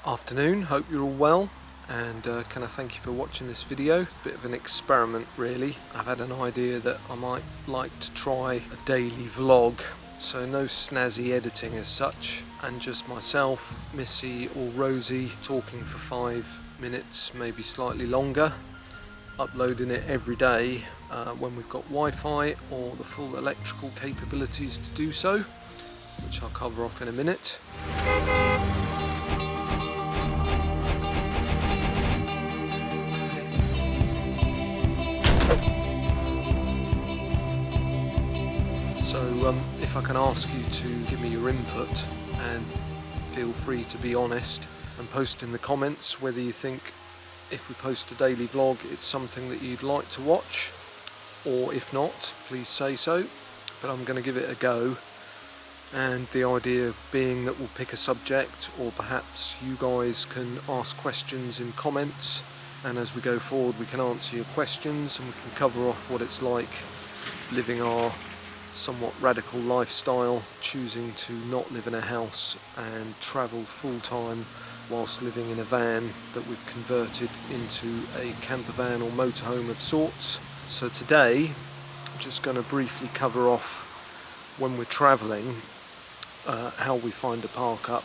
Afternoon, hope you're all well, and can I thank you for watching this video. It's a bit of an experiment really. I've had an idea that I might like to try a daily vlog, so no snazzy editing as such, and just myself, Missy or Rosie talking for 5 minutes, maybe slightly longer, uploading it every day when we've got Wi-Fi or the full electrical capabilities to do so, which I'll cover off in a minute. So if I can ask you to give me your input, and feel free to be honest and post in the comments whether you think if we post a daily vlog it's something that you'd like to watch, or if not, please say so, but I'm going to give it a go. And the idea being that we'll pick a subject, or perhaps you guys can ask questions in comments, and as we go forward we can answer your questions and we can cover off what it's like living our somewhat radical lifestyle, choosing to not live in a house and travel full-time whilst living in a van that we've converted into a camper van or motorhome of sorts. So today I'm just going to briefly cover off when we're travelling, how we find a park up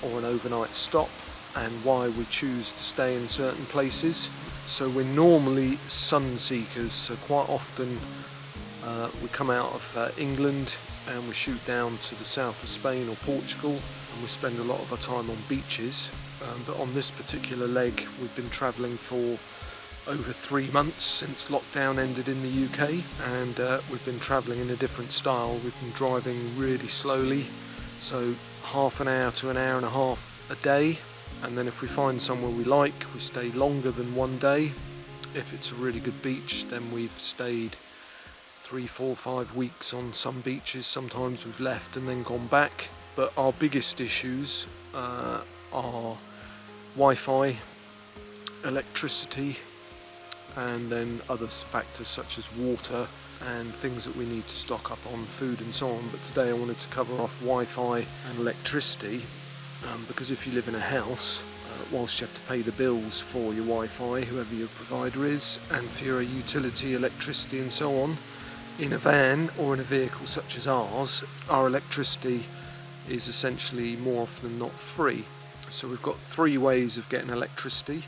or an overnight stop, and why we choose to stay in certain places. So we're normally sun seekers, so quite often we come out of England and we shoot down to the south of Spain or Portugal, and we spend a lot of our time on beaches. But on this particular leg we've been travelling for over 3 months since lockdown ended in the UK, and we've been travelling in a different style. We've been driving really slowly, so half an hour to an hour and a half a day, and then if we find somewhere we like, we stay longer than 1 day. If it's a really good beach, then we've stayed 3, 4, 5 weeks on some beaches. Sometimes we've left and then gone back. But our biggest issues are Wi-Fi, electricity, and then other factors such as water and things that we need to stock up on, food and so on. But today I wanted to cover off Wi-Fi and electricity, because if you live in a house, whilst you have to pay the bills for your Wi-Fi, whoever your provider is, and for your utility, electricity and so on, in a van or in a vehicle such as ours, our electricity is essentially more often than not free. So we've got 3 ways of getting electricity.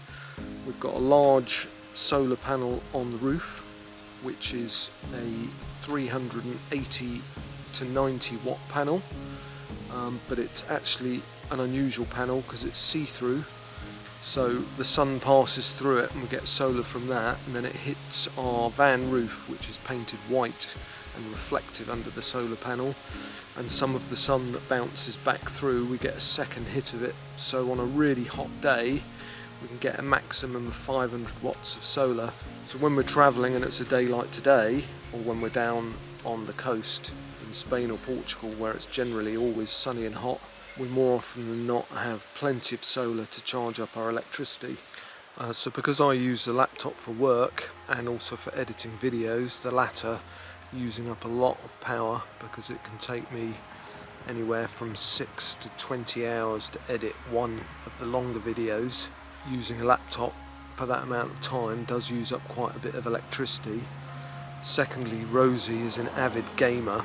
We've got a large solar panel on the roof, which is a 380 to 90 watt panel, but it's actually an unusual panel because it's see-through. So the sun passes through it and we get solar from that, and then it hits our van roof, which is painted white and reflective under the solar panel, and some of the sun that bounces back through, we get a second hit of it. So on a really hot day we can get a maximum of 500 watts of solar. So when we're travelling and it's a day like today, or when we're down on the coast in Spain or Portugal where it's generally always sunny and hot, we more often than not have plenty of solar to charge up our electricity. So because I use the laptop for work and also for editing videos, the latter using up a lot of power, because it can take me anywhere from 6 to 20 hours to edit one of the longer videos. Using a laptop for that amount of time does use up quite a bit of electricity. Secondly, Rosie is an avid gamer,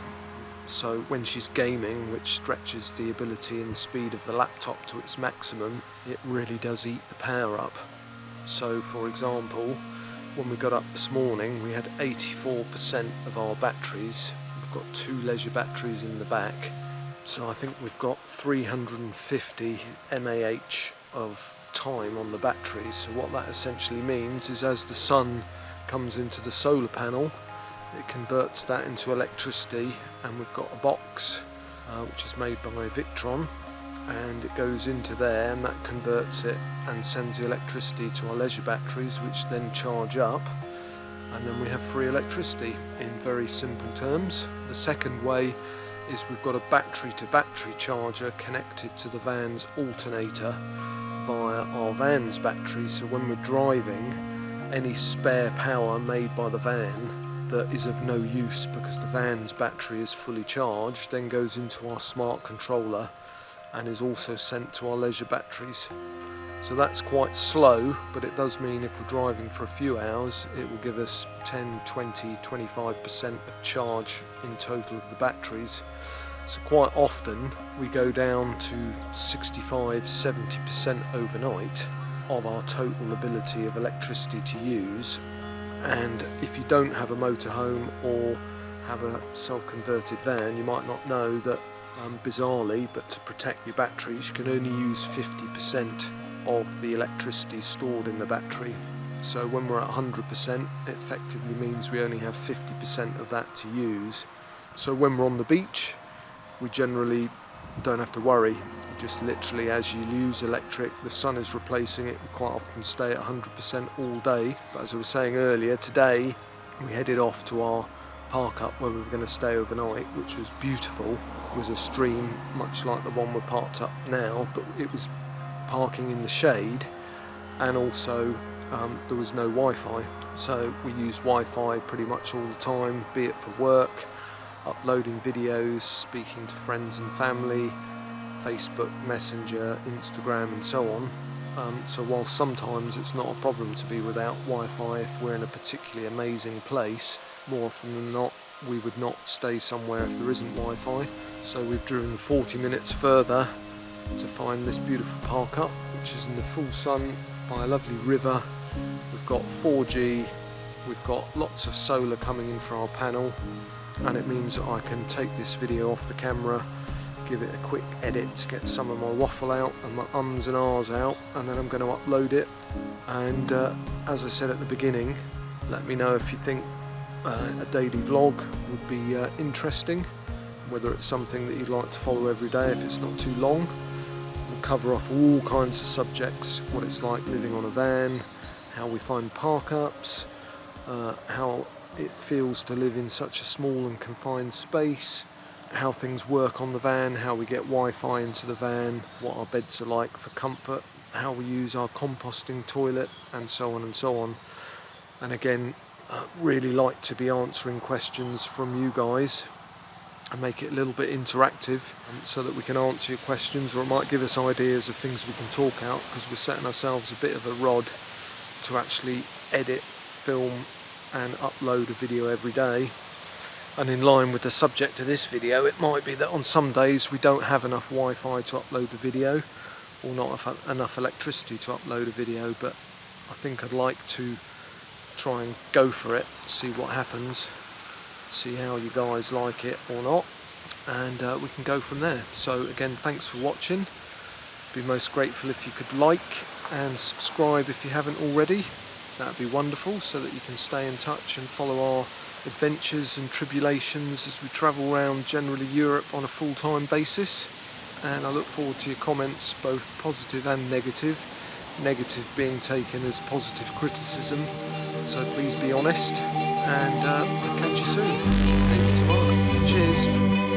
so when she's gaming, which stretches the ability and the speed of the laptop to its maximum, it really does eat the power up. So for example, when we got up this morning we had 84% of our batteries. We've got 2 leisure batteries in the back, so I think we've got 350 mAh of time on the batteries. So what that essentially means is as the sun comes into the solar panel, it converts that into electricity, and we've got a box which is made by Victron, and it goes into there and that converts it and sends the electricity to our leisure batteries, which then charge up, and then we have free electricity in very simple terms. The second way is we've got a battery to battery charger connected to the van's alternator via our van's battery. So when we're driving, any spare power made by the van that is of no use because the van's battery is fully charged then goes into our smart controller, and is also sent to our leisure batteries. So that's quite slow, but it does mean if we're driving for a few hours, it will give us 10, 20, 25% of charge in total of the batteries. So quite often we go down to 65, 70% overnight of our total ability of electricity to use. And if you don't have a motorhome or have a self-converted van, you might not know that bizarrely, but to protect your batteries, you can only use 50% of the electricity stored in the battery. So when we're at 100%, it effectively means we only have 50% of that to use. So when we're on the beach, we generally don't have to worry. You just literally, as you use electric, the sun is replacing it. We quite often stay at 100% all day. But as I was saying earlier, today we headed off to our park up where we were going to stay overnight, which was beautiful. It was a stream much like the one we're parked up now, but it was parking in the shade, and also there was no Wi-Fi, so we use Wi-Fi pretty much all the time, be it for work, uploading videos, speaking to friends and family, Facebook, Messenger, Instagram and so on. So while sometimes it's not a problem to be without Wi-Fi if we're in a particularly amazing place, more often than not we would not stay somewhere if there isn't Wi-Fi. So we've driven 40 minutes further to find this beautiful park up, which is in the full sun by a lovely river. We've got 4G, we've got lots of solar coming in for our panel, and it means that I can take this video off the camera, give it a quick edit to get some of my waffle out and my ums and ahs out, and then I'm going to upload it. And as I said at the beginning, let me know if you think a daily vlog would be interesting, whether it's something that you'd like to follow every day if it's not too long. We'll cover off all kinds of subjects: what it's like living on a van, how we find park ups, how it feels to live in such a small and confined space, how things work on the van, how we get Wi-Fi into the van, what our beds are like for comfort, how we use our composting toilet, and so on and so on. And again, really like to be answering questions from you guys and make it a little bit interactive, so that we can answer your questions, or it might give us ideas of things we can talk out, because we're setting ourselves a bit of a rod to actually edit, film and upload a video every day. And in line with the subject of this video, it might be that on some days we don't have enough Wi-Fi to upload the video, or not enough electricity to upload a video, but I think I'd like to try and go for it, see what happens, see how you guys like it or not, and we can go from there. So again, thanks for watching. Be most grateful if you could like and subscribe if you haven't already. That'd be wonderful, so that you can stay in touch and follow our adventures and tribulations as we travel around generally Europe on a full-time basis. And I look forward to your comments, both positive and negative. Negative being taken as positive criticism, so please be honest, and I'll catch you soon. Maybe tomorrow. Cheers.